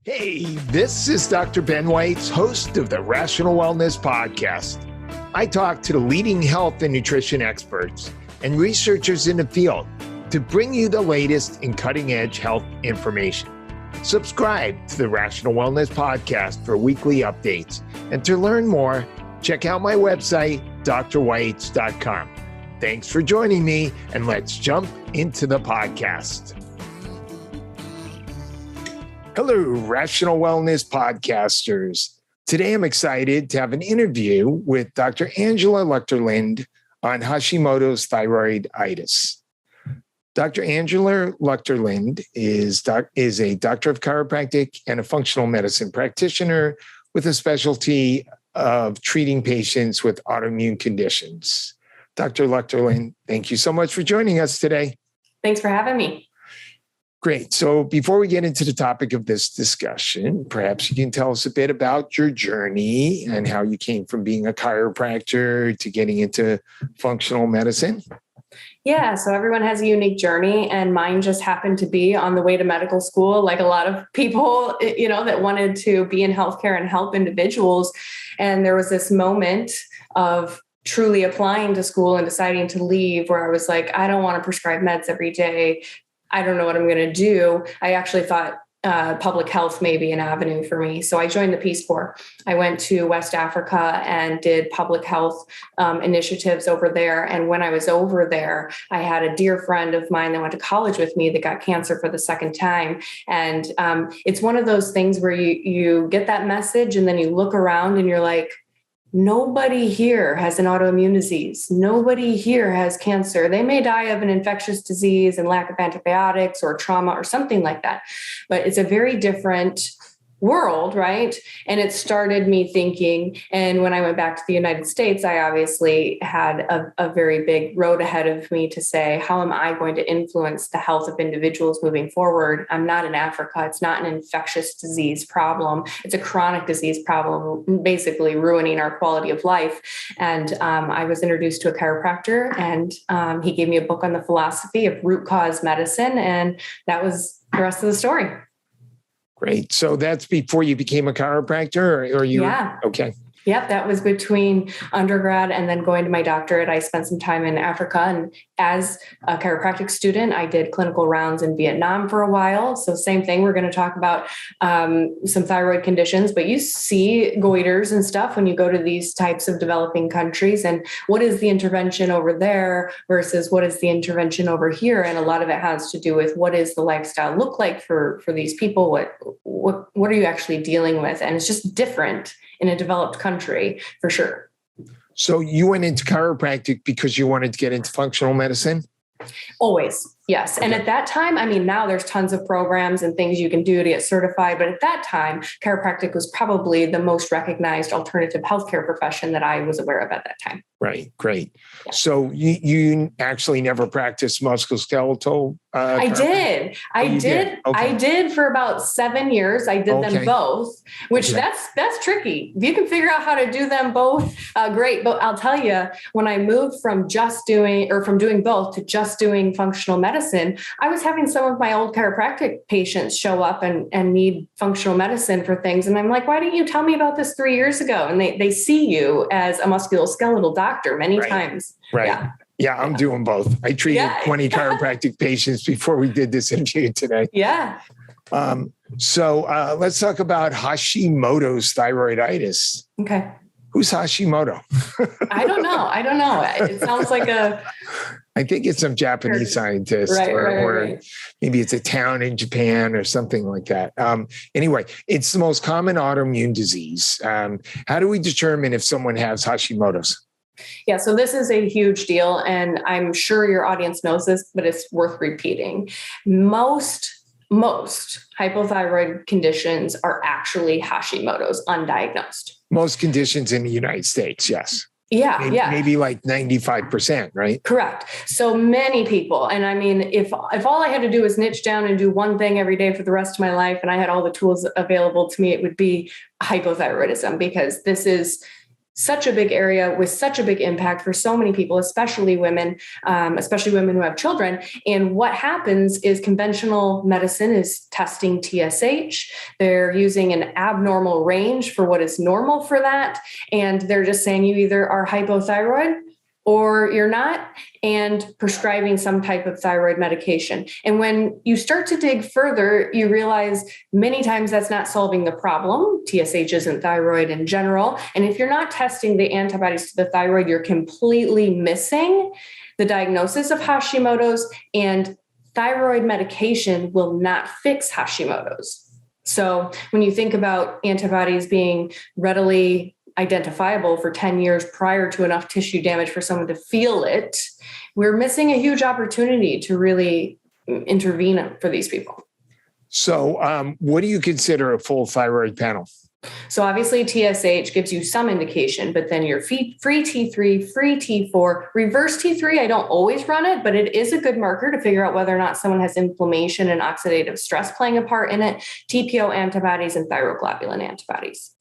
Hey, this is Dr. Ben Weitz, host of the Rational Wellness Podcast. I talk to the leading health and nutrition experts and researchers in the field to bring you the latest in cutting-edge health information. Subscribe to the Rational Wellness Podcast for weekly updates. And to learn more, check out my website, drweitz.com. Thanks for joining me, and let's jump into the podcast. Hello, Rational Wellness Podcasters. Today, I'm excited to have an interview with Dr. Angela Lucterland on Hashimoto's thyroiditis. Dr. Angela Lucterland is a doctor of chiropractic and a functional medicine practitioner with a specialty of treating patients with autoimmune conditions. Dr. Lucterland, thank you so much for joining us today. Thanks for having me. Great. So before we get into the topic of this discussion, perhaps you can tell us a bit about your journey and how you came from being a chiropractor to getting into functional medicine. Yeah, so everyone has a unique journey, and mine just happened to be on the way to medical school, like a lot of people, that wanted to be in healthcare and help individuals. And there was this moment of truly applying to school and deciding to leave where I was like, I don't want to prescribe meds every day. I don't know what I'm going to do. I actually thought public health may be an avenue for me. So I joined the Peace Corps. I went to West Africa and did public health initiatives over there. And when I was over there, I had a dear friend of mine that went to college with me that got cancer for the second time. And it's one of those things where you get that message and then you look around and you're like, nobody here has an autoimmune disease. Nobody here has cancer. They may die of an infectious disease and lack of antibiotics or trauma or something like that. But it's a very different world, right? And it started me thinking. And when I went back to the United States, I obviously had a very big road ahead of me to say, how am I going to influence the health of individuals moving forward? I'm not in Africa. It's not an infectious disease problem. It's a chronic disease problem, basically ruining our quality of life. And I was introduced to a chiropractor, and he gave me a book on the philosophy of root cause medicine. And that was the rest of the story. Great. So that's before you became a chiropractor or you? Yeah. Okay. Yep. That was between undergrad and then going to my doctorate. I spent some time in Africa, and as a chiropractic student, I did clinical rounds in Vietnam for a while. So same thing. We're going to talk about some thyroid conditions, but you see goiters and stuff when you go to these types of developing countries, and what is the intervention over there versus what is the intervention over here? And a lot of it has to do with what is the lifestyle look like for these people? What are you actually dealing with? And it's just different in a developed country, for sure. So you went into chiropractic because you wanted to get into functional medicine? Always. Yes. And at that time, now there's tons of programs and things you can do to get certified. But at that time, chiropractic was probably the most recognized alternative healthcare profession that I was aware of at that time. Right. Great. Yeah. So you actually never practiced musculoskeletal? I did. I did. Okay. I did for about 7 years. I did them both, which that's tricky. If you can figure out how to do them both, great. But I'll tell you, when I moved from doing both to just doing functional medicine, I was having some of my old chiropractic patients show up and need functional medicine for things. And I'm like, why didn't you tell me about this 3 years ago? And they see you as a musculoskeletal doctor many times. Right. Yeah, I'm doing both. I treated 20 chiropractic patients before we did this interview today. Yeah. So let's talk about Hashimoto's thyroiditis. Okay. Who's Hashimoto? I don't know. It sounds like I think it's some Japanese scientist, or maybe it's a town in Japan or something like that. Anyway, it's the most common autoimmune disease. How do we determine if someone has Hashimoto's? Yeah, so this is a huge deal, and I'm sure your audience knows this, but it's worth repeating. Most hypothyroid conditions are actually Hashimoto's undiagnosed. Most conditions in the United States, yes. Yeah. Maybe like 95%, right? Correct. So many people. And I mean, if all I had to do was niche down and do one thing every day for the rest of my life, and I had all the tools available to me, it would be hypothyroidism, because this is such a big area with such a big impact for so many people, especially women who have children. And what happens is conventional medicine is testing TSH. They're using an abnormal range for what is normal for that. And they're just saying you either are hypothyroid or you're not, and prescribing some type of thyroid medication. And when you start to dig further, you realize many times that's not solving the problem. TSH isn't thyroid in general. And if you're not testing the antibodies to the thyroid, you're completely missing the diagnosis of Hashimoto's, and thyroid medication will not fix Hashimoto's. So when you think about antibodies being readily identifiable for 10 years prior to enough tissue damage for someone to feel it, we're missing a huge opportunity to really intervene for these people. So what do you consider a full thyroid panel? So obviously TSH gives you some indication, but then your free T3, free T4, reverse T3, I don't always run it, but it is a good marker to figure out whether or not someone has inflammation and oxidative stress playing a part in it, TPO antibodies and thyroglobulin antibodies.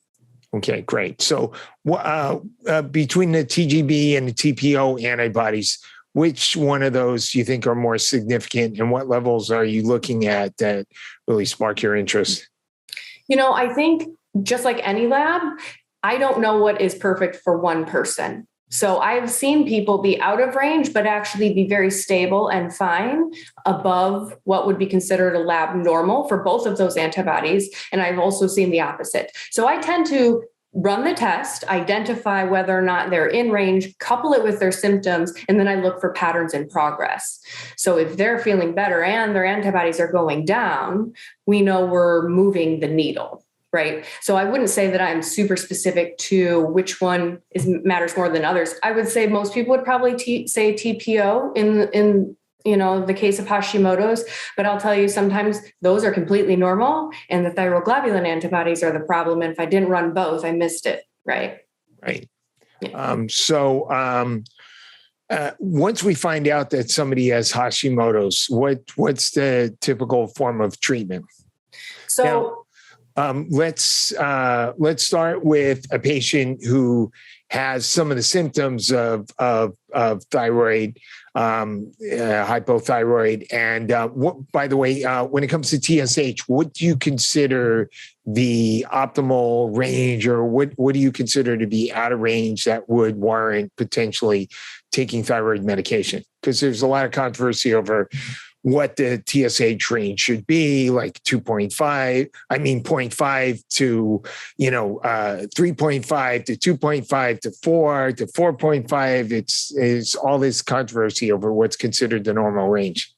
Okay, great. So between the TGB and the TPO antibodies, which one of those do you think are more significant, and what levels are you looking at that really spark your interest? I think just like any lab, I don't know what is perfect for one person. So I've seen people be out of range, but actually be very stable and fine above what would be considered a lab normal for both of those antibodies. And I've also seen the opposite. So I tend to run the test, identify whether or not they're in range, couple it with their symptoms, and then I look for patterns in progress. So if they're feeling better and their antibodies are going down, we know we're moving the needle. Right. So I wouldn't say that I'm super specific to which one matters more than others. I would say most people would probably say TPO in the case of Hashimoto's, but I'll tell you sometimes those are completely normal and the thyroglobulin antibodies are the problem. And if I didn't run both, I missed it. Right. Right. Yeah. Once we find out that somebody has Hashimoto's, what's the typical form of treatment? So let's start with a patient who has some of the symptoms of thyroid, hypothyroid. And by the way, when it comes to TSH, what do you consider the optimal range, or what do you consider to be out of range that would warrant potentially taking thyroid medication? Because there's a lot of controversy over what the TSH range should be, like 0.5 to 3.5 to 2.5 to 4 to 4.5. It's all this controversy over what's considered the normal range.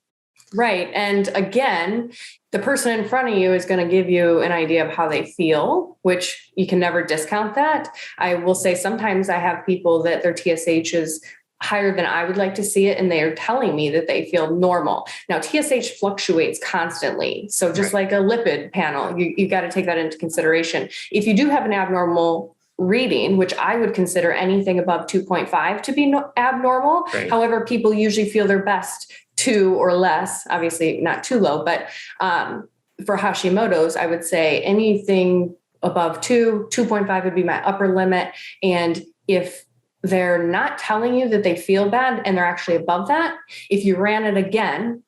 Right. And again, the person in front of you is going to give you an idea of how they feel, which you can never discount that. I will say sometimes I have people that their TSH is higher than I would like to see it, and they are telling me that they feel normal. Now, TSH fluctuates constantly. So just like a lipid panel, you got to take that into consideration. If you do have an abnormal reading, which I would consider anything above 2.5 to be abnormal. Right. However, people usually feel their best 2 or less, obviously not too low, but for Hashimoto's, I would say anything above 2.5 would be my upper limit. And if they're not telling you that they feel bad and they're actually above that, if you ran it again,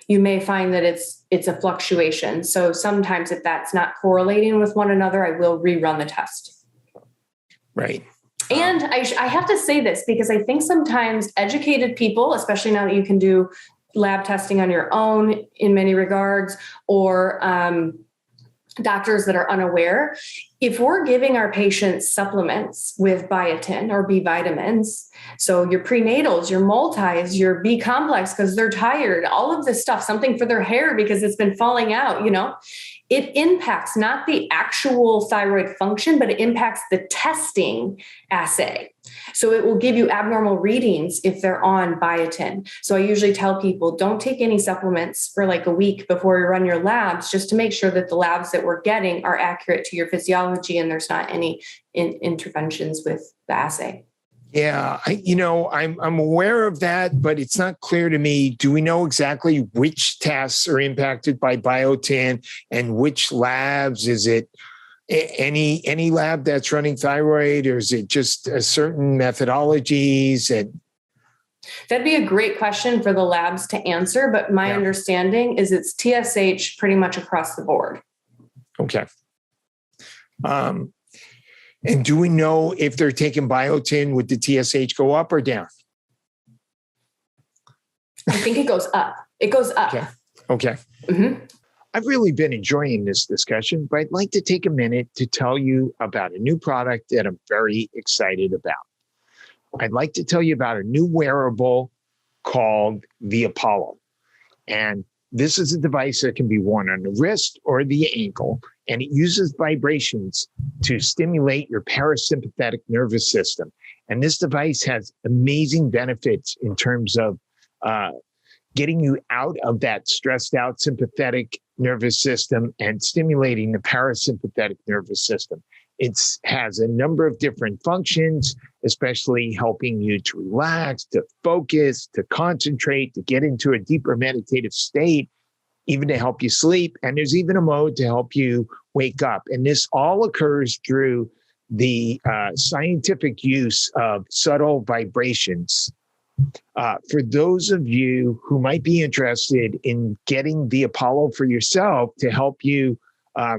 you may find that it's a fluctuation. So sometimes if that's not correlating with one another, I will rerun the test. Right. And I have to say this because I think sometimes educated people, especially now that you can do lab testing on your own in many regards, or doctors that are unaware, if we're giving our patients supplements with biotin or B vitamins, so your prenatals, your multis, your B complex, because they're tired, all of this stuff, something for their hair because it's been falling out, it impacts not the actual thyroid function, but it impacts the testing assay. So it will give you abnormal readings if they're on biotin. So I usually tell people, don't take any supplements for like a week before you run your labs, just to make sure that the labs that we're getting are accurate to your physiology and there's not any interventions with the assay. Yeah, I'm aware of that, but it's not clear to me. Do we know exactly which tests are impacted by biotin and which labs? Is it Any lab that's running thyroid, or is it just a certain methodologies? And that'd be a great question for the labs to answer. But my understanding is it's TSH pretty much across the board. Okay. And do we know if they're taking biotin, would the TSH go up or down? I think it goes up. It goes up. Okay. Mm-hmm. I've really been enjoying this discussion, but I'd like to take a minute to tell you about a new product that I'm very excited about. I'd like to tell you about a new wearable called the Apollo. And this is a device that can be worn on the wrist or the ankle, and it uses vibrations to stimulate your parasympathetic nervous system. And this device has amazing benefits in terms of getting you out of that stressed out sympathetic nervous system and stimulating the parasympathetic nervous system. It has a number of different functions, especially helping you to relax, to focus, to concentrate, to get into a deeper meditative state, even to help you sleep. And there's even a mode to help you wake up. And this all occurs through the scientific use of subtle vibrations. For those of you who might be interested in getting the Apollo for yourself to help you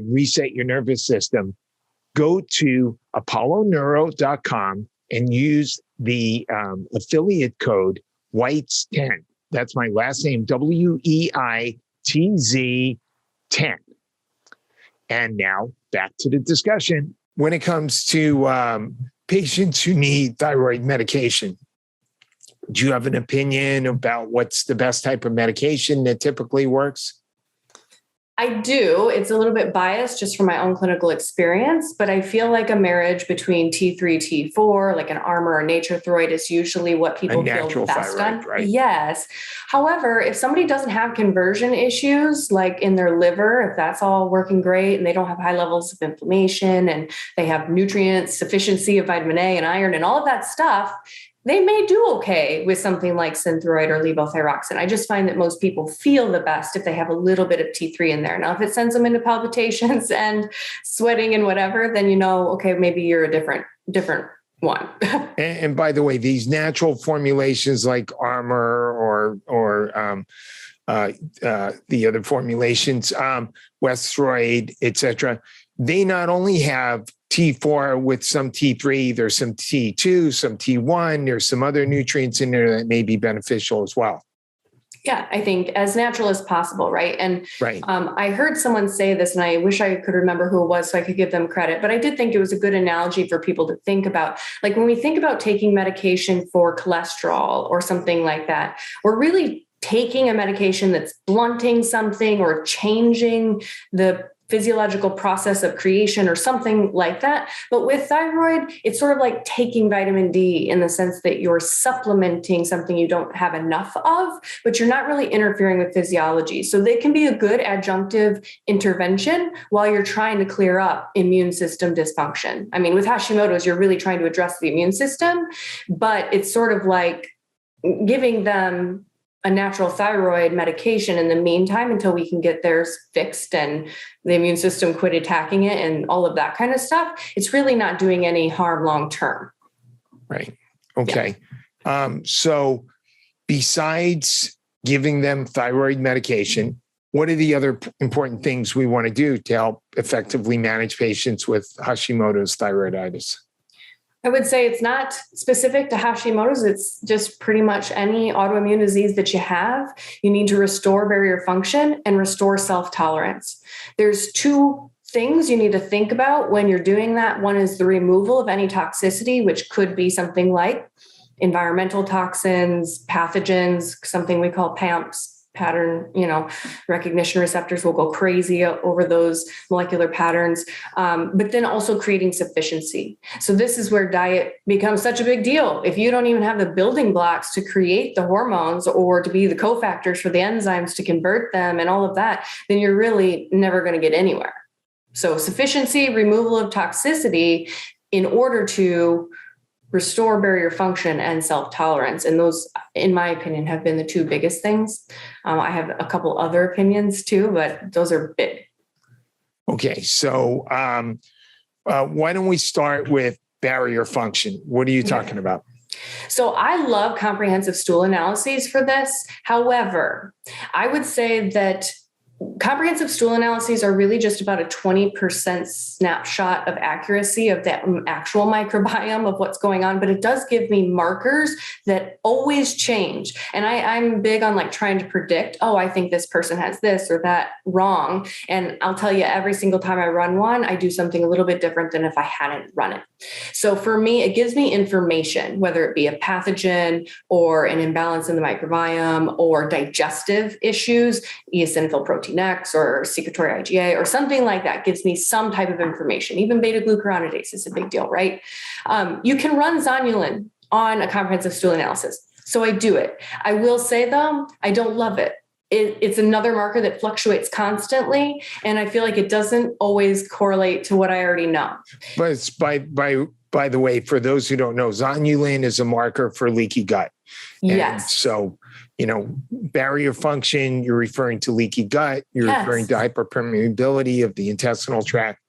reset your nervous system, go to apolloneuro.com and use the affiliate code Weitz10. That's my last name, WEITZ 10. And now back to the discussion. When it comes to patients who need thyroid medication, do you have an opinion about what's the best type of medication that typically works? I do. It's a little bit biased just from my own clinical experience, but I feel like a marriage between T3, T4, like an Armour or Nature-Throid is usually what people feel best on. Right? Yes. However, if somebody doesn't have conversion issues, like in their liver, if that's all working great and they don't have high levels of inflammation and they have nutrients, sufficiency of vitamin A and iron and all of that stuff, they may do okay with something like Synthroid or levothyroxine. I just find that most people feel the best if they have a little bit of T3 in there. Now, if it sends them into palpitations and sweating and whatever, then you know, okay, maybe you're a different one. And by the way, these natural formulations like Armour or the other formulations, Westroid, etc., they not only have T4 with some T3, there's some T2, some T1, there's some other nutrients in there that may be beneficial as well. Yeah, I think as natural as possible, right? And right. I heard someone say this, and I wish I could remember who it was so I could give them credit, but I did think it was a good analogy for people to think about. Like when we think about taking medication for cholesterol or something like that, we're really taking a medication that's blunting something or changing the physiological process of creation or something like that. But with thyroid, it's sort of like taking vitamin D in the sense that you're supplementing something you don't have enough of, but you're not really interfering with physiology. So they can be a good adjunctive intervention while you're trying to clear up immune system dysfunction. I mean, with Hashimoto's, you're really trying to address the immune system, but it's sort of like giving them a natural thyroid medication in the meantime until we can get theirs fixed and the immune system quit attacking it and all of that kind of stuff. It's really not doing any harm long-term. Right. Okay. Yeah. So besides giving them thyroid medication, what are the other important things we want to do to help effectively manage patients with Hashimoto's thyroiditis? I would say it's not specific to Hashimoto's. It's just pretty much any autoimmune disease that you have. You need to restore barrier function and restore self-tolerance. There's two things you need to think about when you're doing that. One is the removal of any toxicity, which could be something like environmental toxins, pathogens, something we call PAMPs. Pattern, recognition receptors will go crazy over those molecular patterns, but then also creating sufficiency. So this is where diet becomes such a big deal. If you don't even have the building blocks to create the hormones or to be the cofactors for the enzymes to convert them and all of that, then you're really never going to get anywhere. So sufficiency, removal of toxicity in order to restore barrier function and self-tolerance. And those, in my opinion, have been the two biggest things. I have a couple other opinions too, but those are big. Okay. So Why don't we start with barrier function? What are you talking about? So I love comprehensive stool analyses for this. However, I would say that comprehensive stool analyses are really just about a 20% snapshot of accuracy of that actual microbiome of what's going on, but it does give me markers that always change. And I'm big on like trying to predict, oh, I think this person has this or that wrong. And I'll tell you, every single time I run one, I do something a little bit different than if I hadn't run it. So for me, it gives me information, whether it be a pathogen or an imbalance in the microbiome or digestive issues, eosinophil protein X or secretory IgA or something like that gives me some type of information. Even beta glucuronidase is a big deal, right? You can run zonulin on a comprehensive stool analysis. So I do it. I will say though, I don't love it. It's another marker that fluctuates constantly. And I feel like it doesn't always correlate to what I already know. But it's by the way, for those who don't know, zonulin is a marker for leaky gut. And yes. So, barrier function, you're referring to leaky gut, you're referring to hyperpermeability of the intestinal tract.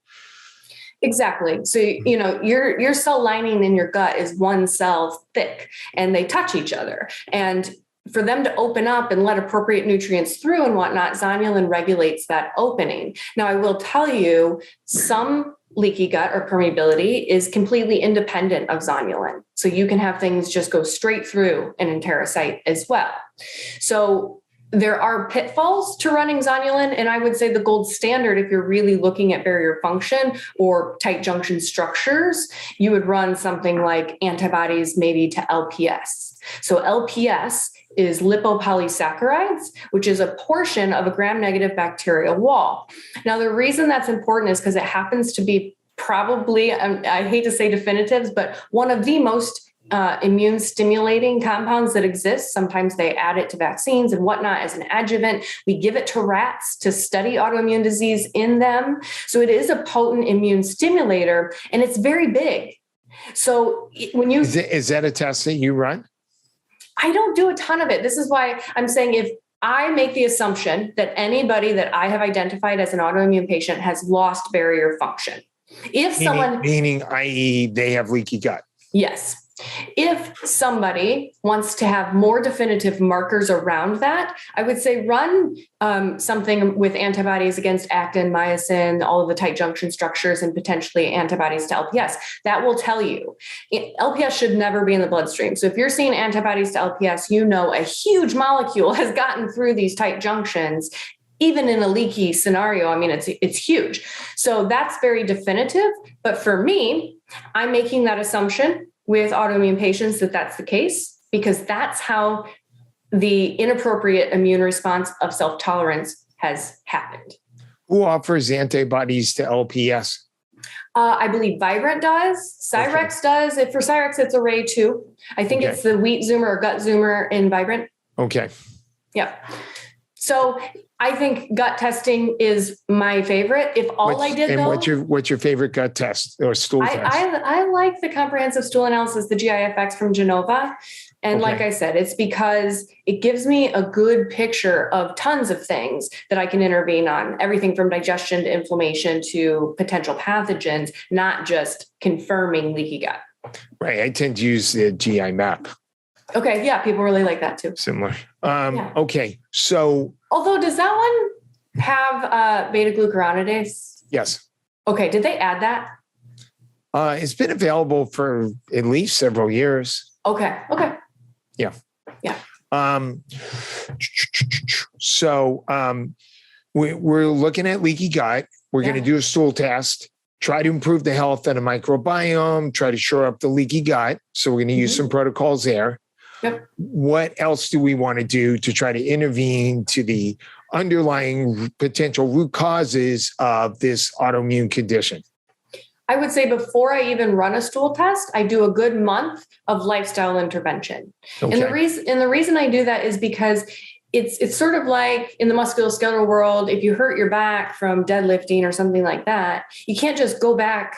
Exactly. So, your cell lining in your gut is one cell thick and they touch each other. And for them to open up and let appropriate nutrients through and whatnot, zonulin regulates that opening. Now, I will tell you, some leaky gut or permeability is completely independent of zonulin. So you can have things just go straight through an enterocyte as well. So there are pitfalls to running zonulin. And I would say the gold standard, if you're really looking at barrier function or tight junction structures, you would run something like antibodies maybe to LPS. So LPS is lipopolysaccharides, which is a portion of a gram-negative bacterial wall. Now, the reason that's important is because it happens to be probably, I hate to say definitives, but one of the most immune stimulating compounds that exist. Sometimes they add it to vaccines and whatnot as an adjuvant. We give it to rats to study autoimmune disease in them. So it is a potent immune stimulator and it's very big. So when you... Is that a test that you run? I don't do a ton of it. This is why I'm saying if I make the assumption that anybody that I have identified as an autoimmune patient has lost barrier function. Meaning, i.e., they have leaky gut. Yes. If somebody wants to have more definitive markers around that, I would say run something with antibodies against actin, myosin, all of the tight junction structures, and potentially antibodies to LPS. That will tell you. LPS should never be in the bloodstream. So if you're seeing antibodies to LPS, a huge molecule has gotten through these tight junctions. Even in a leaky scenario, it's huge. So that's very definitive. But for me, I'm making that assumption with autoimmune patients that that's the case, because that's how the inappropriate immune response of self-tolerance has happened. Who offers antibodies to LPS? I believe Vibrant does. Cyrex does. For Cyrex, it's Array too. I think it's the wheat zoomer or gut zoomer in Vibrant. Okay. Yeah. So I think gut testing is my favorite. If all I did though... And what's your favorite gut test or stool test? I like the comprehensive stool analysis, the GIFX from Genova. And like I said, it's because it gives me a good picture of tons of things that I can intervene on, everything from digestion to inflammation to potential pathogens, not just confirming leaky gut. Right. I tend to use the GI map. Okay. Yeah. People really like that too. Similar. Okay. So. Although, does that one have beta glucuronidase? Yes. Okay. Did they add that? It's been available for at least several years. Okay. Yeah. Yeah. So we're looking at leaky gut. We're going to do a stool test, try to improve the health of the microbiome, try to shore up the leaky gut. So we're going to use some protocols there. Yep. What else do we want to do to try to intervene to the underlying potential root causes of this autoimmune condition? I would say before I even run a stool test, I do a good month of lifestyle intervention. Okay. And the reason I do that is because it's sort of like in the musculoskeletal world, if you hurt your back from deadlifting or something like that, you can't just go back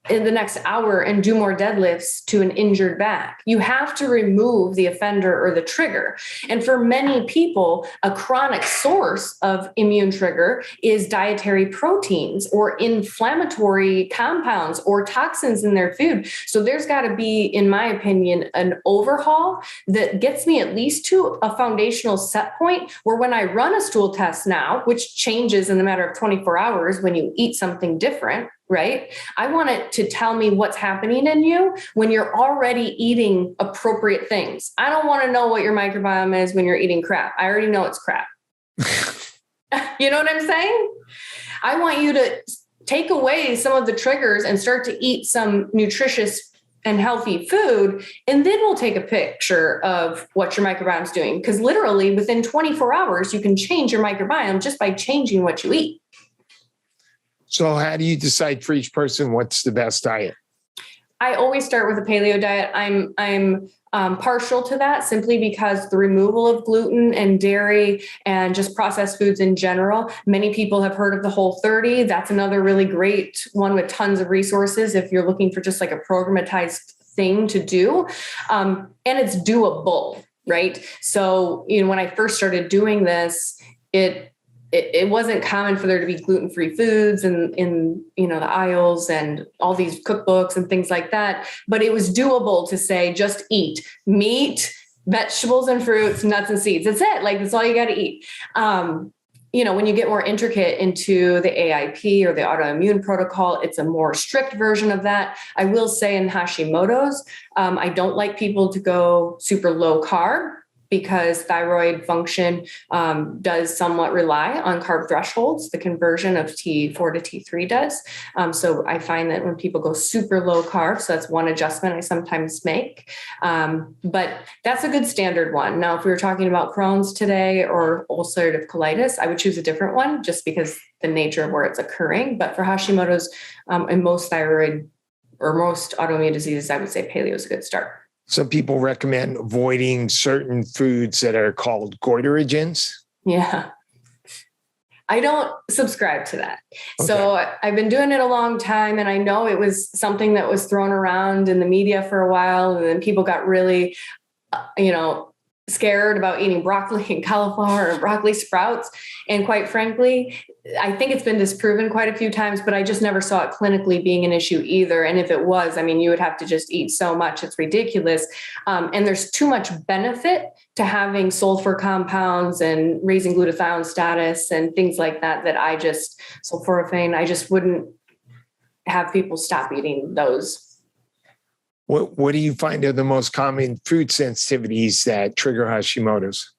in the next hour and do more deadlifts to an injured back. You have to remove the offender or the trigger. And for many people, a chronic source of immune trigger is dietary proteins or inflammatory compounds or toxins in their food. So there's got to be, in my opinion, an overhaul that gets me at least to a foundational set point where when I run a stool test now, which changes in the matter of 24 hours when you eat something different, right? I want it to tell me what's happening in you when you're already eating appropriate things. I don't want to know what your microbiome is when you're eating crap. I already know it's crap. You know what I'm saying? I want you to take away some of the triggers and start to eat some nutritious and healthy food. And then we'll take a picture of what your microbiome is doing. Because literally within 24 hours, you can change your microbiome just by changing what you eat. So how do you decide for each person what's the best diet? I always start with a paleo diet. I'm partial to that simply because the removal of gluten and dairy and just processed foods in general. Many people have heard of the Whole30. That's another really great one with tons of resources if you're looking for just like a programmatized thing to do. And it's doable, right? So, when I first started doing this, it wasn't common for there to be gluten-free foods in the aisles and all these cookbooks and things like that. But it was doable to say, just eat meat, vegetables and fruits, nuts and seeds. That's it. Like, that's all you got to eat. When you get more intricate into the AIP or the autoimmune protocol, it's a more strict version of that. I will say in Hashimoto's, I don't like people to go super low carb, because thyroid function does somewhat rely on carb thresholds. The conversion of T4 to T3 does. So I find that when people go super low carb, so that's one adjustment I sometimes make. But that's a good standard one. Now, if we were talking about Crohn's today or ulcerative colitis, I would choose a different one just because the nature of where it's occurring. But for Hashimoto's and most thyroid or most autoimmune diseases, I would say paleo is a good start. Some people recommend avoiding certain foods that are called goitrogens. Yeah. I don't subscribe to that. Okay. So I've been doing it a long time, and I know it was something that was thrown around in the media for a while, and then people got really, scared about eating broccoli and cauliflower or broccoli sprouts. And quite frankly, I think it's been disproven quite a few times, but I just never saw it clinically being an issue either. And if it was, you would have to just eat so much. It's ridiculous. And there's too much benefit to having sulfur compounds and raising glutathione status and things like that, sulforaphane, I just wouldn't have people stop eating those. What do you find are the most common food sensitivities that trigger Hashimoto's?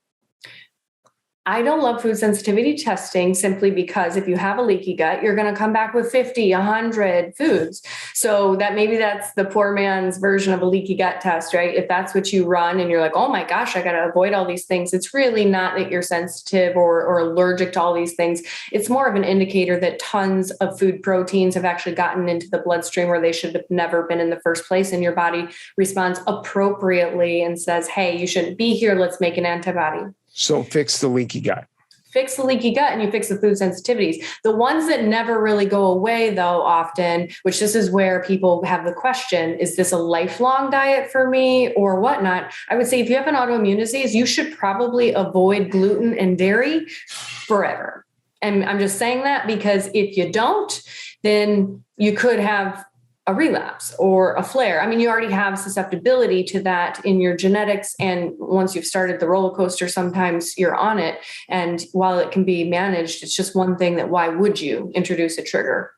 I don't love food sensitivity testing simply because if you have a leaky gut, you're going to come back with 50, 100 foods. So that's the poor man's version of a leaky gut test, right? If that's what you run and you're like, oh my gosh, I got to avoid all these things. It's really not that you're sensitive or allergic to all these things. It's more of an indicator that tons of food proteins have actually gotten into the bloodstream where they should have never been in the first place. And your body responds appropriately and says, hey, you shouldn't be here. Let's make an antibody. So fix the leaky gut. Fix the leaky gut and you fix the food sensitivities. The ones that never really go away, though, often, which this is where people have the question, is this a lifelong diet for me or whatnot? I would say if you have an autoimmune disease, you should probably avoid gluten and dairy forever. And I'm just saying that because if you don't, then you could have a relapse or a flare. You already have susceptibility to that in your genetics. And once you've started the roller coaster, sometimes you're on it. And while it can be managed, it's just one thing that why would you introduce a trigger?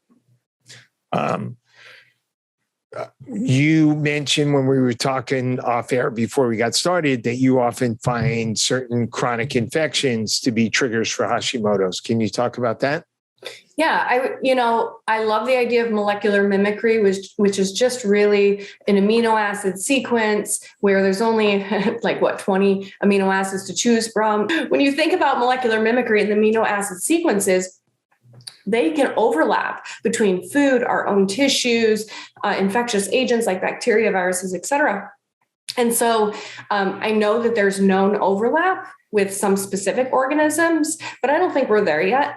You mentioned when we were talking off air before we got started that you often find certain chronic infections to be triggers for Hashimoto's. Can you talk about that? Yeah, I love the idea of molecular mimicry, which is just really an amino acid sequence where there's only 20 amino acids to choose from. When you think about molecular mimicry and the amino acid sequences, they can overlap between food, our own tissues, infectious agents like bacteria, viruses, et cetera. And so I know that there's known overlap with some specific organisms, but I don't think we're there yet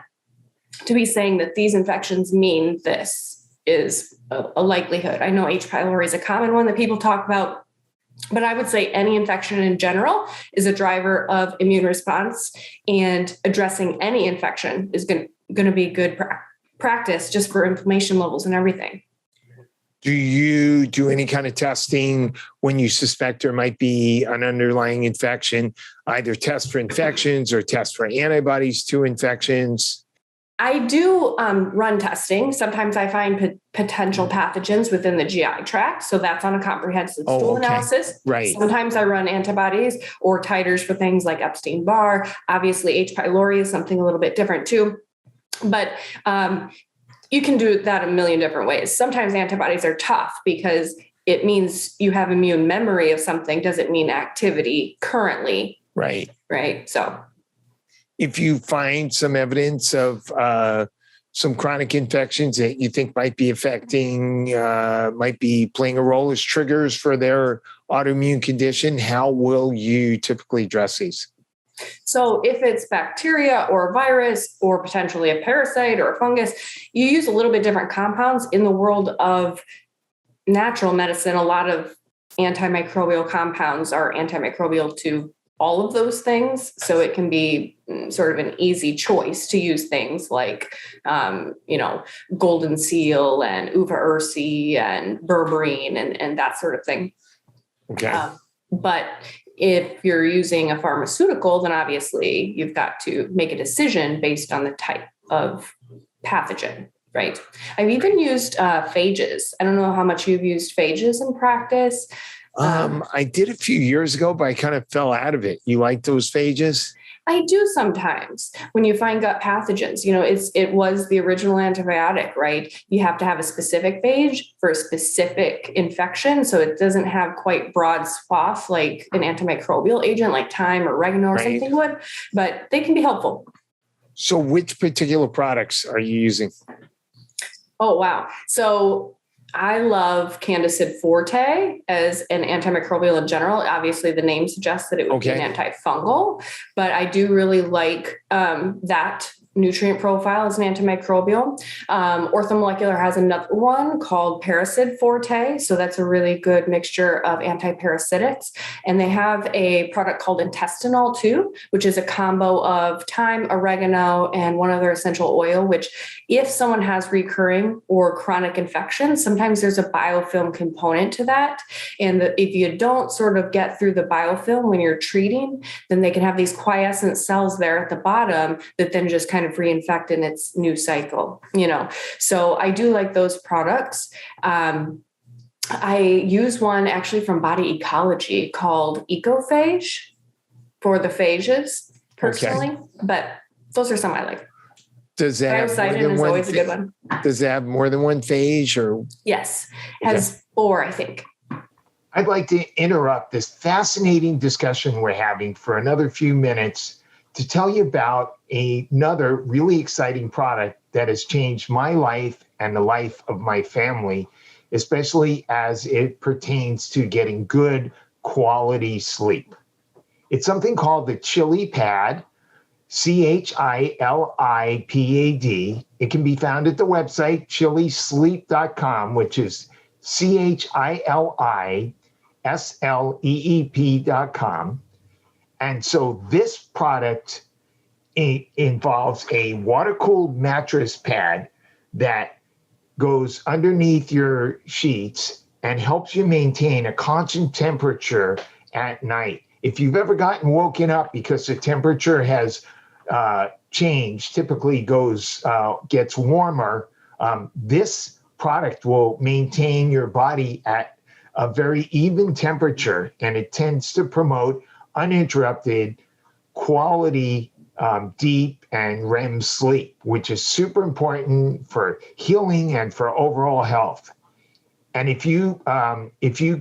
to be saying that these infections mean this. is a likelihood. I know H. pylori is a common one that people talk about, but I would say any infection in general is a driver of immune response, and addressing any infection is going to be good practice just for inflammation levels and everything. Do you do any kind of testing when you suspect there might be an underlying infection, either test for infections or test for antibodies to infections? I do run testing. Sometimes I find potential pathogens within the GI tract. So that's on a comprehensive stool analysis. Right. Sometimes I run antibodies or titers for things like Epstein-Barr. Obviously, H. pylori is something a little bit different too. But you can do that a million different ways. Sometimes antibodies are tough because it means you have immune memory of something. Doesn't mean activity currently. Right. Right. So if you find some evidence of some chronic infections that you think might be might be playing a role as triggers for their autoimmune condition, how will you typically address these? So if it's bacteria or a virus or potentially a parasite or a fungus, you use a little bit different compounds. In the world of natural medicine, a lot of antimicrobial compounds are antimicrobial to all of those things. So it can be sort of an easy choice to use things like, golden seal and uva ursi and berberine and that sort of thing. Okay. But if you're using a pharmaceutical, then obviously you've got to make a decision based on the type of pathogen, right? I've even used phages. I don't know how much you've used phages in practice. I did a few years ago, but I kind of fell out of it. You like those phages? I do sometimes when you find gut pathogens. It was the original antibiotic, right? You have to have a specific phage for a specific infection. So it doesn't have quite broad swath like an antimicrobial agent like thyme or oregano or something would, but they can be helpful. So which particular products are you using? Oh, wow. So I love Candicid Forte as an antimicrobial in general. Obviously, the name suggests that it would be an antifungal, but I do really like that nutrient profile as an antimicrobial. Orthomolecular has another one called Paracid Forte. So that's a really good mixture of antiparasitics. And they have a product called Intestinol too, which is a combo of thyme, oregano, and one other essential oil, which if someone has recurring or chronic infections, sometimes there's a biofilm component to that. And if you don't sort of get through the biofilm when you're treating, then they can have these quiescent cells there at the bottom that then just kind of reinfect in its new cycle, So I do like those products. I use one actually from Body Ecology called EcoPhage for the phages personally, but those are some I like. Does it have more than one? Always a good one. Does it have more than one phage or? Yes, it has 4, I think. I'd like to interrupt this fascinating discussion we're having for another few minutes to tell you about another really exciting product that has changed my life and the life of my family, especially as it pertains to getting good quality sleep. It's something called the Chili Pad, CHILIPAD. It can be found at the website chilisleep.com, which is CHILISLEEP.com. And so this product involves a water-cooled mattress pad that goes underneath your sheets and helps you maintain a constant temperature at night. If you've ever gotten woken up because the temperature has changed, typically gets warmer, this product will maintain your body at a very even temperature, and it tends to promote uninterrupted quality deep and REM sleep, which is super important for healing and for overall health. And if you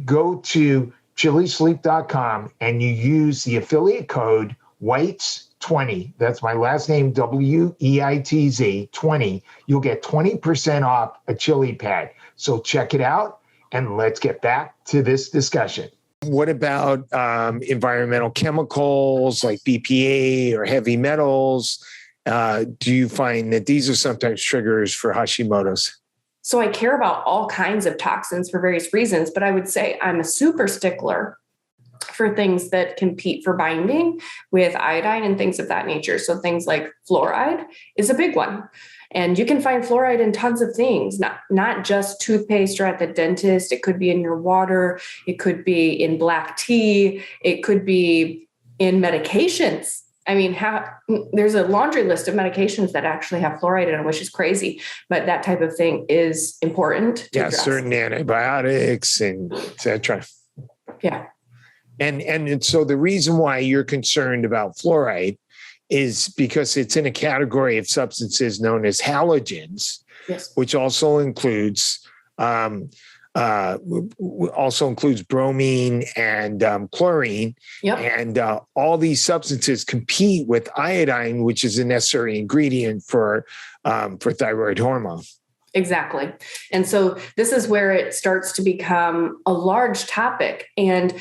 go to chilisleep.com and you use the affiliate code Weitz20, that's my last name, WEITZ 20, you'll get 20% off a Chili Pad. So check it out, and let's get back to this discussion. What about environmental chemicals like BPA or heavy metals? Do you find that these are sometimes triggers for Hashimoto's? So I care about all kinds of toxins for various reasons, but I would say I'm a super stickler for things that compete for binding with iodine and things of that nature. So things like fluoride is a big one. And you can find fluoride in tons of things, not just toothpaste or at the dentist. It could be in your water. It could be in black tea. It could be in medications. I mean, there's a laundry list of medications that actually have fluoride in them, which is crazy, but that type of thing is important to address. Certain antibiotics and et cetera. Yeah. And so the reason why you're concerned about fluoride is because it's in a category of substances known as halogens, yes, which also includes bromine and chlorine. Yep. And all these substances compete with iodine, which is a necessary ingredient for thyroid hormone. Exactly. And so this is where it starts to become a large topic. And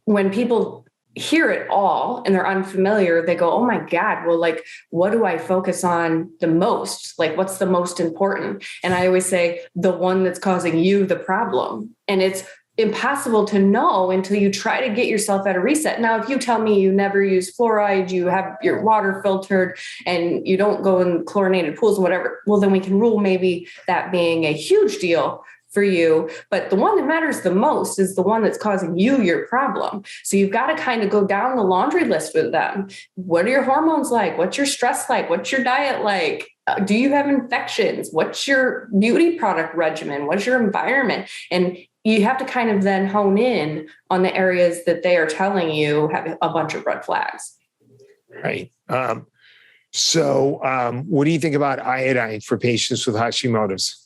when people hear it all and they're unfamiliar, they go, oh my God, well, like, what do I focus on the most? Like, what's the most important? And I always say the one that's causing you the problem. And it's impossible to know until you try to get yourself at a reset. Now, if you tell me you never use fluoride, you have your water filtered and you don't go in chlorinated pools and whatever, well, then we can rule maybe that being a huge deal for you. But the one that matters the most is the one that's causing you your problem. So you've got to kind of go down the laundry list with them. What are your hormones like? What's your stress like? What's your diet like? Do you have infections? What's your beauty product regimen? What's your environment? And you have to kind of then hone in on the areas that they are telling you have a bunch of red flags. Right. So what do you think about iodine for patients with Hashimoto's?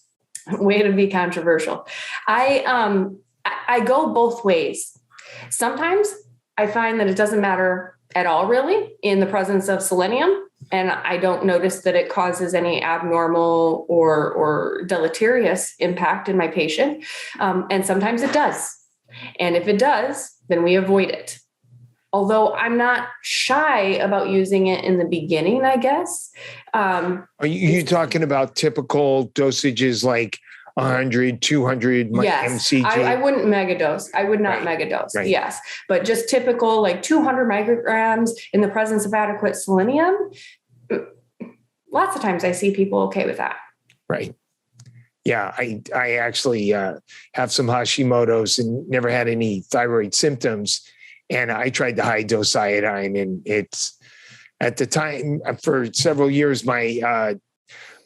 Way to be controversial. I go both ways. Sometimes I find that it doesn't matter at all, really, in the presence of selenium. And I don't notice that it causes any abnormal or deleterious impact in my patient. And sometimes it does. And if it does, then we avoid it. Although I'm not shy about using it in the beginning, I guess. Are you talking about typical dosages like 100, 200 mcg? I wouldn't megadose. I would not megadose. Right. Yes. But just typical like 200 micrograms in the presence of adequate selenium. Lots of times I see people okay with that. Right. Yeah. I actually have some Hashimoto's and never had any thyroid symptoms. And I tried the high dose iodine, and it's at the time for several years, my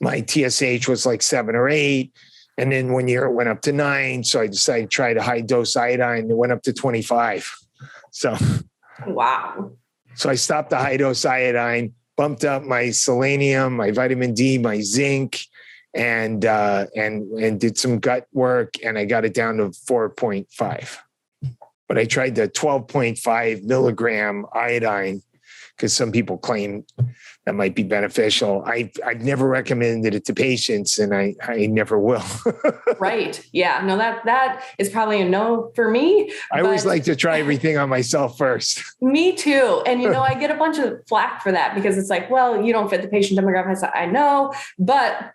TSH was like 7 or 8. And then one year it went up to 9. So I decided to try the high dose iodine. It went up to 25. So, wow. So I stopped the high dose iodine, bumped up my selenium, my vitamin D, my zinc, and did some gut work. And I got it down to 4.5. But I tried the 12.5 milligram iodine because some people claim that might be beneficial. I've never recommended it to patients, and I never will. Right. Yeah. No, that is probably a no for me. I always like to try everything on myself first. Me too. And, I get a bunch of flack for that because it's like, well, you don't fit the patient demographic. I know, but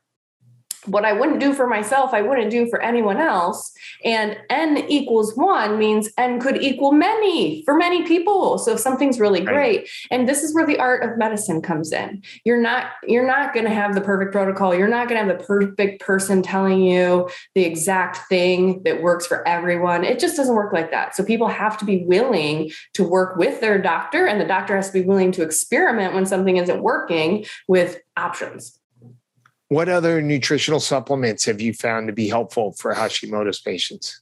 what I wouldn't do for myself, I wouldn't do for anyone else. And N=1 means N could equal many for many people. So if something's really great, and this is where the art of medicine comes in. You're not going to have the perfect protocol. You're not going to have the perfect person telling you the exact thing that works for everyone. It just doesn't work like that. So people have to be willing to work with their doctor, and the doctor has to be willing to experiment when something isn't working with options. What other nutritional supplements have you found to be helpful for Hashimoto's patients?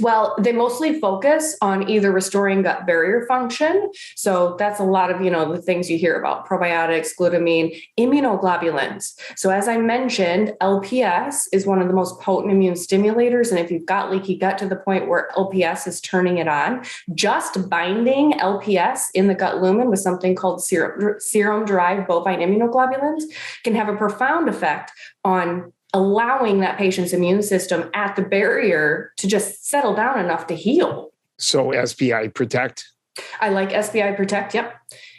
Well, they mostly focus on either restoring gut barrier function. So that's a lot of, the things you hear about: probiotics, glutamine, immunoglobulins. So as I mentioned, LPS is one of the most potent immune stimulators. And if you've got leaky gut to the point where LPS is turning it on, just binding LPS in the gut lumen with something called serum-derived bovine immunoglobulins can have a profound effect on allowing that patient's immune system at the barrier to just settle down enough to heal. So SPI Protect? I like SPI Protect. Yep.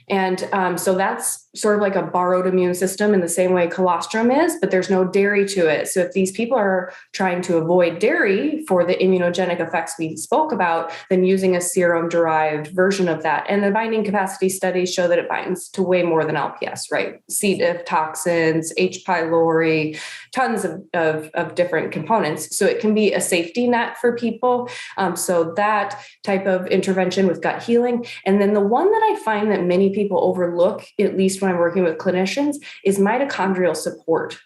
And so that's sort of like a borrowed immune system in the same way colostrum is, but there's no dairy to it. So if these people are trying to avoid dairy for the immunogenic effects we spoke about, then using a serum-derived version of that. And the binding capacity studies show that it binds to way more than LPS, right? C. diff, toxins, H. pylori, tons of different components. So it can be a safety net for people. So that type of intervention with gut healing. And then the one that I find that many people overlook, at least when I'm working with clinicians, is mitochondrial support.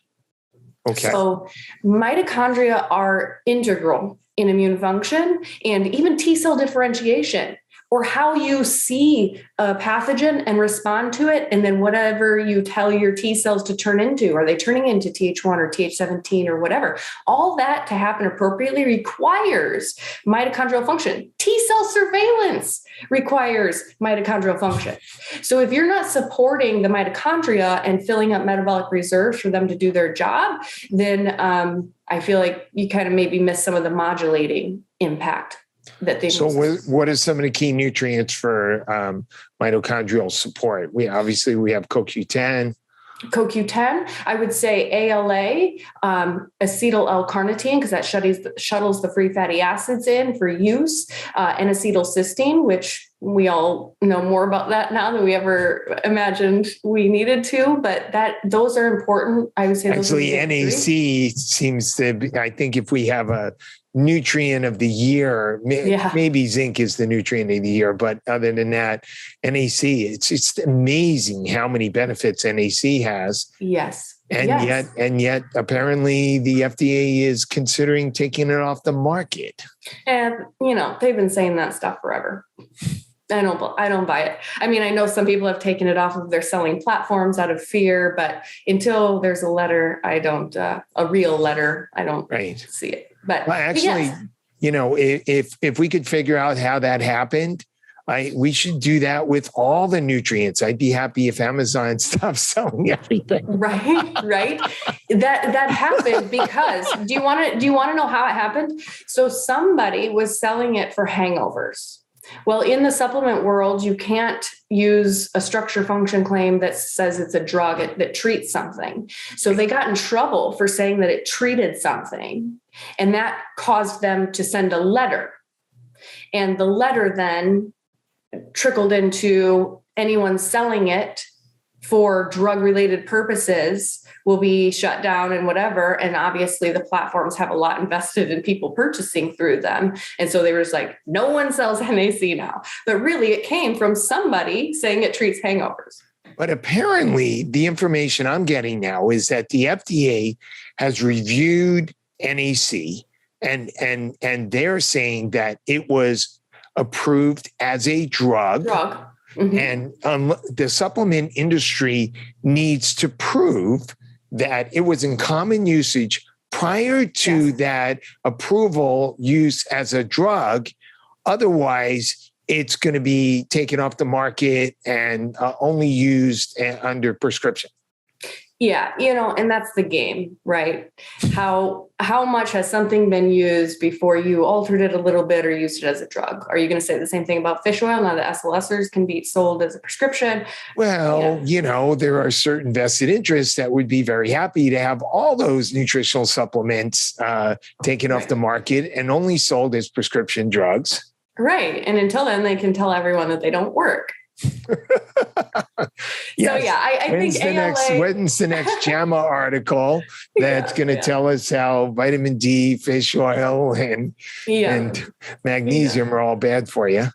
Okay. So mitochondria are integral in immune function and even T cell differentiation, or how you see a pathogen and respond to it. And then whatever you tell your T cells to turn into, are they turning into Th1 or Th17 or whatever? All that to happen appropriately requires mitochondrial function. T cell surveillance requires mitochondrial function. So if you're not supporting the mitochondria and filling up metabolic reserves for them to do their job, then I feel like you kind of maybe miss some of the modulating impact that they. So what are some of the key nutrients for mitochondrial support? We have CoQ10. CoQ10, I would say ALA, acetyl L-carnitine, because that shuttles the free fatty acids in for use, and acetylcysteine, which we all know more about that now than we ever imagined we needed to, but those are important. I would say actually NAC seems to be, I think if we have a nutrient of the year, maybe zinc is the nutrient of the year, but other than that, NAC, it's amazing how many benefits NAC has. Yes. And yet apparently the FDA is considering taking it off the market. And they've been saying that stuff forever. I don't buy it. I mean, I know some people have taken it off of their selling platforms out of fear, but until there's a letter, a real letter, I don't see it. But actually, if we could figure out how that happened, we should do that with all the nutrients. I'd be happy if Amazon stopped selling everything. Right. That happened because do you want to know how it happened? So somebody was selling it for hangovers. Well, in the supplement world, you can't use a structure function claim that says it's a drug that treats something. So they got in trouble for saying that it treated something, and that caused them to send a letter. And the letter then trickled into anyone selling it for drug-related purposes will be shut down and whatever. And obviously the platforms have a lot invested in people purchasing through them. And so they were just like, no one sells NAC now. But really it came from somebody saying it treats hangovers. But apparently the information I'm getting now is that the FDA has reviewed NAC and they're saying that it was approved as a drug. Mm-hmm. And the supplement industry needs to prove that it was in common usage prior to that approval use as a drug. Otherwise, it's going to be taken off the market and only used under prescription. Yeah, and that's the game, right? How much has something been used before you altered it a little bit or used it as a drug? Are you going to say the same thing about fish oil now that SLSers can be sold as a prescription? Well, there are certain vested interests that would be very happy to have all those nutritional supplements taken off the market and only sold as prescription drugs. Right. And until then, they can tell everyone that they don't work. Yes. So I think when's the next JAMA article that's going to tell us how vitamin D, fish oil, and magnesium are all bad for you?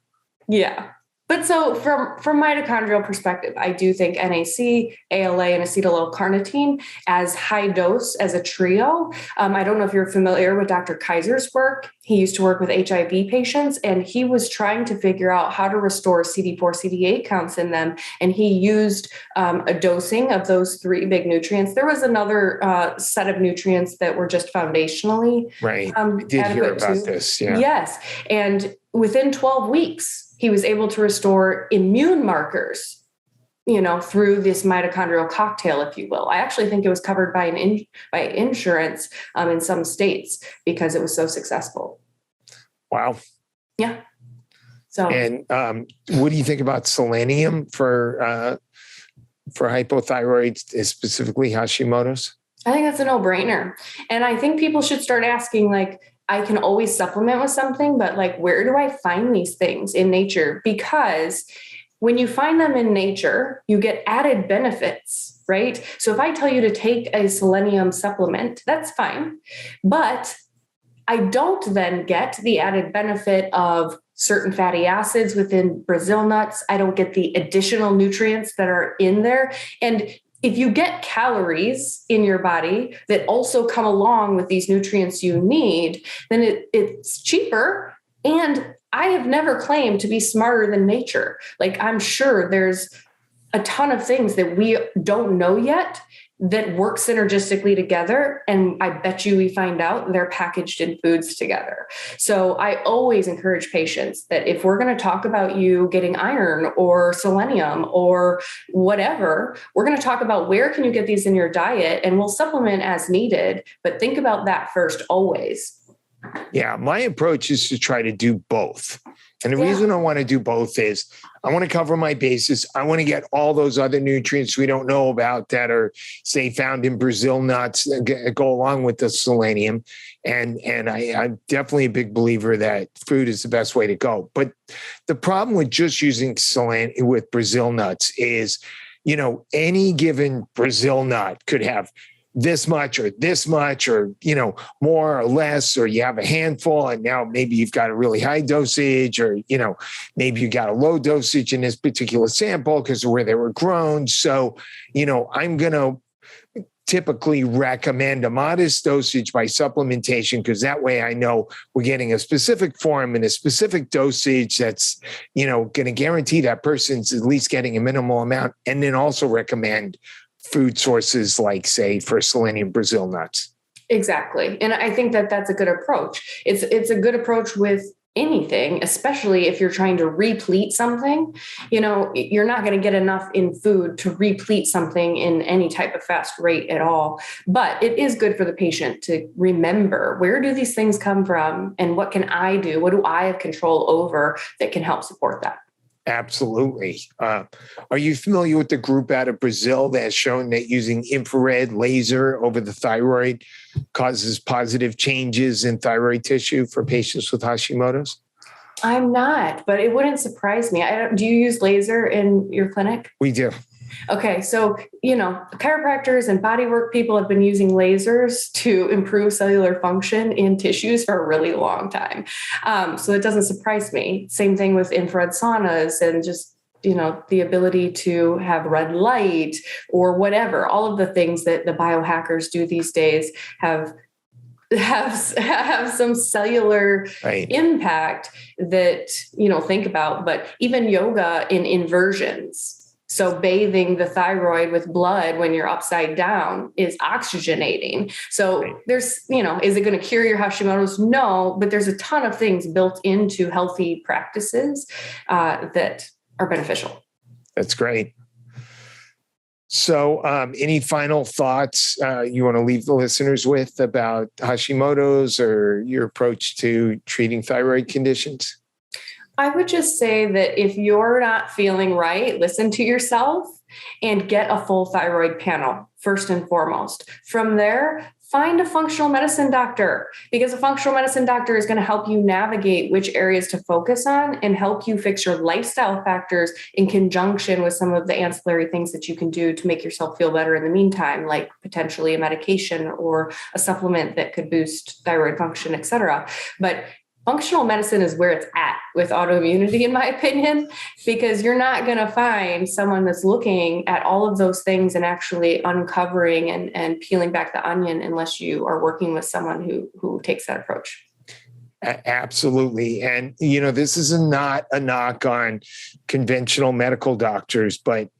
Yeah. But so from mitochondrial perspective, I do think NAC, ALA, and acetyl L-carnitine as high dose as a trio. I don't know if you're familiar with Dr. Kaiser's work. He used to work with HIV patients, and he was trying to figure out how to restore CD4, CD8 counts in them. And he used a dosing of those three big nutrients. There was another set of nutrients that were just foundationally I did hear about this. Yeah. Yes. And within 12 weeks, he was able to restore immune markers, through this mitochondrial cocktail, if you will. I actually think it was covered by insurance in some states because it was so successful. Wow. Yeah. So, And what do you think about selenium for hypothyroid, specifically Hashimoto's? I think that's a no-brainer. And I think people should start asking, like, I can always supplement with something, but like, where do I find these things in nature? Because when you find them in nature, you get added benefits, right? So if I tell you to take a selenium supplement, that's fine. But I don't then get the added benefit of certain fatty acids within Brazil nuts. I don't get the additional nutrients that are in there. And if you get calories in your body that also come along with these nutrients you need, then it's cheaper. And I have never claimed to be smarter than nature. Like, I'm sure there's a ton of things that we don't know yet that work synergistically together. And I bet you we find out they're packaged in foods together. So I always encourage patients that if we're going to talk about you getting iron or selenium or whatever, we're going to talk about where can you get these in your diet, and we'll supplement as needed. But think about that first, always. Yeah, my approach is to try to do both. And the reason I want to do both is I want to cover my bases. I want to get all those other nutrients we don't know about that are, say, found in Brazil nuts that go along with the selenium. And I'm definitely a big believer that food is the best way to go. But the problem with just using selenium with Brazil nuts is, any given Brazil nut could have this much or more or less, or you have a handful and now maybe you've got a really high dosage, or, maybe you got a low dosage in this particular sample because of where they were grown. So, I'm going to typically recommend a modest dosage by supplementation, because that way I know we're getting a specific form and a specific dosage that's, going to guarantee that person's at least getting a minimal amount, and then also recommend food sources like, say, for selenium Brazil nuts. Exactly. And I think that that's a good approach. It's a good approach with anything, especially if you're trying to replete something. You're not going to get enough in food to replete something in any type of fast rate at all. But it is good for the patient to remember, where do these things come from and what can I do? What do I have control over that can help support that? Absolutely. Are you familiar with the group out of Brazil that has shown that using infrared laser over the thyroid causes positive changes in thyroid tissue for patients with Hashimoto's? I'm not, but it wouldn't surprise me. Do you use laser in your clinic? We do. Okay. So, chiropractors and bodywork people have been using lasers to improve cellular function in tissues for a really long time. So it doesn't surprise me. Same thing with infrared saunas and just, the ability to have red light or whatever. All of the things that the biohackers do these days have some cellular impact that, think about. But even yoga in inversions. So bathing the thyroid with blood when you're upside down is oxygenating. So there's, is it going to cure your Hashimoto's? No, but there's a ton of things built into healthy practices that are beneficial. That's great. So any final thoughts you want to leave the listeners with about Hashimoto's or your approach to treating thyroid conditions? I would just say that if you're not feeling right, listen to yourself and get a full thyroid panel first and foremost. From there, find a functional medicine doctor, because a functional medicine doctor is going to help you navigate which areas to focus on and help you fix your lifestyle factors in conjunction with some of the ancillary things that you can do to make yourself feel better in the meantime, like potentially a medication or a supplement that could boost thyroid function, et cetera. But functional medicine is where it's at with autoimmunity, in my opinion, because you're not going to find someone that's looking at all of those things and actually uncovering and peeling back the onion unless you are working with someone who takes that approach. Absolutely. And, this is not a knock on conventional medical doctors, but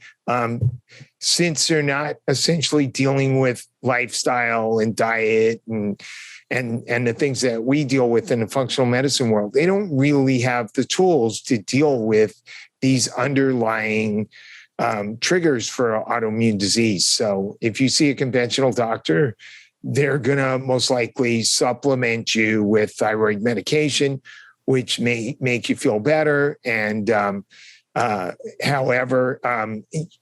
since they're not essentially dealing with lifestyle and diet and the things that we deal with in the functional medicine world, they don't really have the tools to deal with these underlying triggers for autoimmune disease. So if you see a conventional doctor, they're going to most likely supplement you with thyroid medication, which may make you feel better. And however,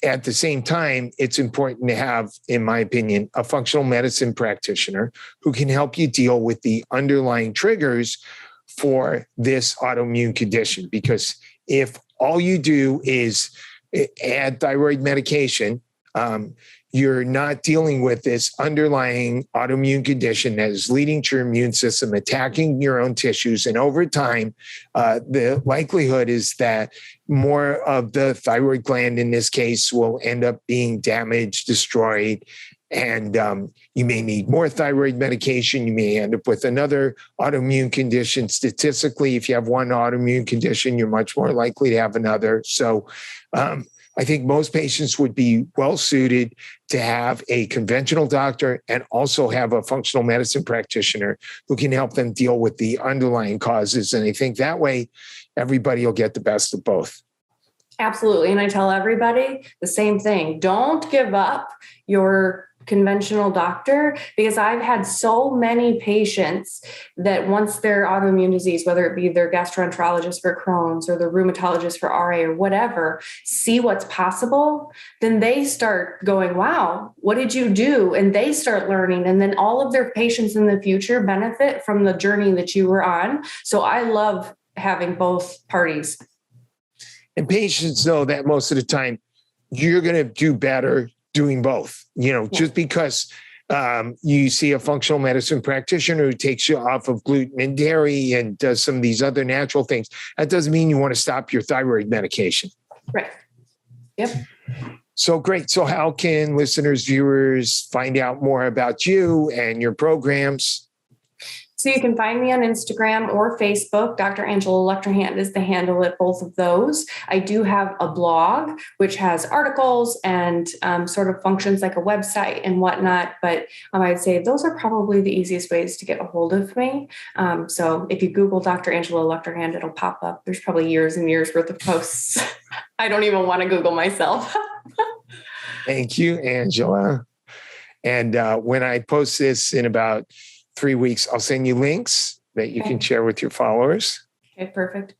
at the same time, it's important to have, in my opinion, a functional medicine practitioner who can help you deal with the underlying triggers for this autoimmune condition. Because if all you do is add thyroid medication, you're not dealing with this underlying autoimmune condition that is leading to your immune system attacking your own tissues. And over time, the likelihood is that more of the thyroid gland in this case will end up being damaged, destroyed, and you may need more thyroid medication. You may end up with another autoimmune condition. Statistically, if you have one autoimmune condition, you're much more likely to have another. So I think most patients would be well suited to have a conventional doctor and also have a functional medicine practitioner who can help them deal with the underlying causes. And I think that way, everybody will get the best of both. Absolutely. And I tell everybody the same thing. Don't give up your conventional doctor, because I've had so many patients that once their autoimmune disease, whether it be their gastroenterologist for Crohn's or the rheumatologist for RA or whatever, see what's possible, then they start going, wow, what did you do? And they start learning. And then all of their patients in the future benefit from the journey that you were on. So I love having both parties. And patients know that most of the time you're going to do better doing both. Just because you see a functional medicine practitioner who takes you off of gluten and dairy and does some of these other natural things, that doesn't mean you want to stop your thyroid medication. Right. Yep. So great. So how can listeners, viewers find out more about you and your programs? So you can find me on Instagram or Facebook. Dr. Angela Lucterland is the handle at both of those. I do have a blog, which has articles and sort of functions like a website and whatnot. But I'd say those are probably the easiest ways to get a hold of me. So if you Google Dr. Angela Lucterland, it'll pop up. There's probably years and years worth of posts. I don't even want to Google myself. Thank you, Angela. And when I post this in about 3 weeks, I'll send you links that you can share with your followers. Okay, perfect.